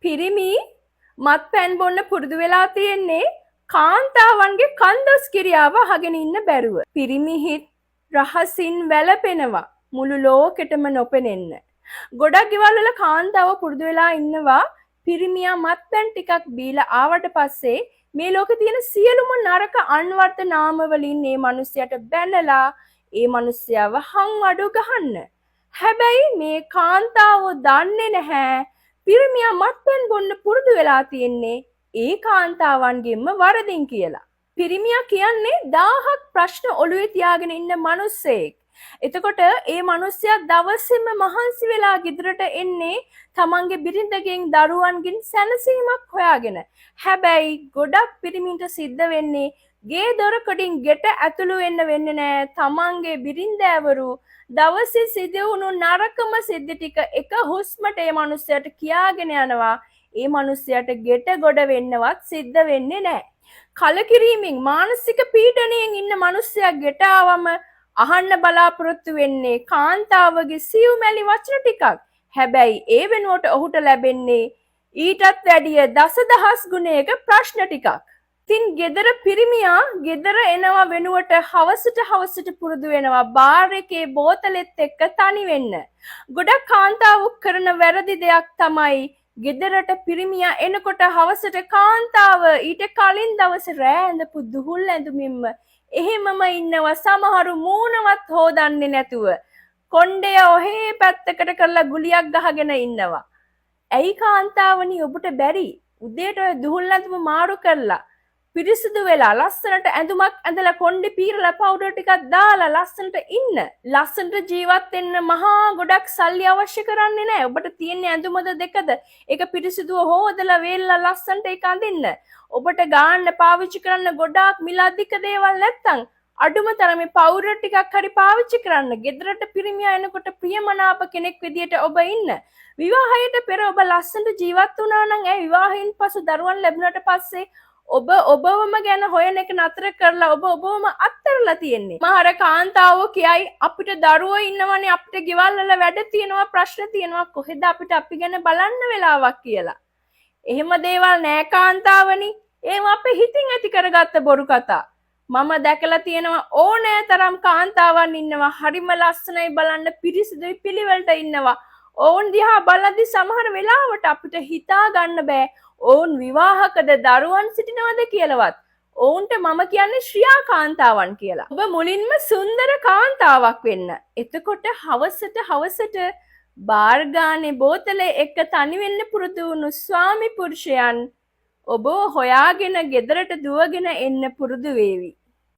පිරිමි මත්පැන් බොන්න පුරුදු වෙලා තියෙන්නේ කාන්තාවන්ගේ කන්දොස් කිරියාව අහගෙන ඉන්න බැරුව. පිරිමි හිත් රහසින් වැළපෙනවා මුළු ලෝකෙටම නොපෙනෙන්න. ගොඩක් ගෙවල් වල කාන්තාව පුරුදු වෙලා ඉන්නවා පිරිමියා මත්පැන් ටිකක් බීලා ආවට පස්සේ මේ ලෝකේ තියෙන සියලුම නරක අන්වර්ථ නාම වලින් මේ මිනිස්සයාට බැනලා ඒ මිනිස්සයාව හංවඩු ගහන්න. හැබැයි මේ කාන්තාවෝ දන්නේ නැහැ පිරිමියා මත්පැන් බොන්න පුරුදු වෙලා තියෙන්නේ ඒ කාන්තාවන්ගෙන්ම වරදින් කියලා. පිරිමියා කියන්නේ 1000ක් ප්‍රශ්න ඔළුවේ තියාගෙන ඉන්න මිනිස්සෙක්. එතකොට ඒ මිනිස්සයා දවසෙම මහන්සි වෙලා ගෙදරට එන්නේ තමන්ගේ බිරිඳගෙන් දරුවන්ගෙන් සැනසීමක් හොයාගෙන. හැබැයි ගොඩක් පිරිමින්ට සිද්ධ වෙන්නේ ගේ දොරකඩින් ගෙට ඇතුළු වෙන්න වෙන්නේ නැහැ. තමන්ගේ බිරිඳෑවරු දවසේ සිදු වුණු නරකම සිද්ධි ටික එක හුස්මට ඒ මිනිස්සයාට කියාගෙන යනවා. ඒ මිනිස්සයාට ගෙට ගොඩ වෙන්නවත් සිද්ධ වෙන්නේ නැහැ. කලකිරීමෙන් මානසික පීඩනයෙන් ඉන්න මිනිස්සයා ගෙට ආවම අහන්න බලාපොරොත්තු වෙන්නේ කාන්තාවගේ සියුමැලි වචන ටිකක්. හැබැයි ඒ වෙනුවට ඔහුට ලැබෙන්නේ ඊටත් වැඩිය දසදහස් ගුණයක ප්‍රශ්න ටිකක්. ඉතින් ගෙදර පිරිමියා ගෙදර එනවා වෙනුවට හවසට පුරුදු වෙනවා බාර් එකේ බෝතලෙත් එක්ක තනි වෙන්න. ගොඩක් කාන්තාවෝ කරන වැරදි දෙයක් තමයි ගෙදරට පිරිමියා එනකොට හවසට කාන්තාව ඊට කලින් දවසේ රෑ ඇඳපු දුහුල් ඇඳුමින්ම එහෙමම ඉන්නවා. සමහරු මූණවත් හොදන්නේ නැතුව කොණ්ඩය ඔහේ පැත්තකට කරලා ගුලියක් ගහගෙන ඉන්නවා. ඇයි කාන්තාවනි ඔබට බැරි උදේට දුහුල් ඇඳුම මාරු කරලා පිරිසිදු වෙලා ලස්සනට ඇඳුමක් ඇඳලා කොණ්ඩේ පීරලා පවුඩර් ටිකක් දාලා ලස්සනට ඉන්න. ලස්සනට ජීවත් වෙන්න මහා ගොඩක් සල්ලි අවශ්‍ය කරන්නේ නැහැ. ඔබට තියෙන ඇඳුමද දෙකද? ඒක පිරිසිදුව හොදලා වේලලා ලස්සනට ඒක අඳින්න. ඔබට ගාන්න පාවිච්චි කරන්න ගොඩාක් මිල අධික දේවල් නැත්තම් අඩුම තරමේ පවුඩර් ටිකක් හරි පාවිච්චි කරන්න. ගෙදරට පිරිමියා එනකොට ප්‍රියමනාප කෙනෙක් විදියට ඔබ ඉන්න. විවාහයට පෙර ඔබ ලස්සනට ජීවත් වුණා නම් ඒ විවාහයෙන් පසු දරුවන් ලැබුණාට පස්සේ ඔබවම ගැන හොයන එක නතර කරලා ඔබවම අත්හැරලා තියෙන්නේ. මහර කාන්තාවෝ කියයි අපිට දරුවෝ ඉන්නවනේ අපිට ගෙවල් වල වැඩ තියෙනවා ප්‍රශ්න තියෙනවා කොහෙද අපිට අපි ගැන බලන්න වෙලාවක් කියලා. එහෙම දේවල් නෑ කාන්තාවනි. ඒවා අපේ හිතින් ඇති කරගත්ත බොරු කතා. මම දැකලා තියෙනවා ඕනෑ තරම් කාන්තාවන් ඉන්නවා හරිම ලස්සනයි බලන්න පිරිසිදුයි පිළිවෙලට ඉන්නවා. ඔවුන් දිහා බලද්දි සමහර වෙලාවට අපිට හිතා ගන්න බෑ ඔවුන් විවාහකද දරුවන් සිටිනවද කියලාවත්. ඔවුන්ට මම කියන්නේ ශ්‍රියා කාන්තාවන් කියලා. ඔබ මුලින්ම සුන්දර කාන්තාවක් වෙන්න. එතකොට හවසට බාර් ගානේ බෝතලේ එක්ක තනි වෙන්න පුරුදු වුණු ස්වාමි පුරුෂයන් ඔබ හොයාගෙන ගෙදරට දුවගෙන එන්න පුරුදු වේවි.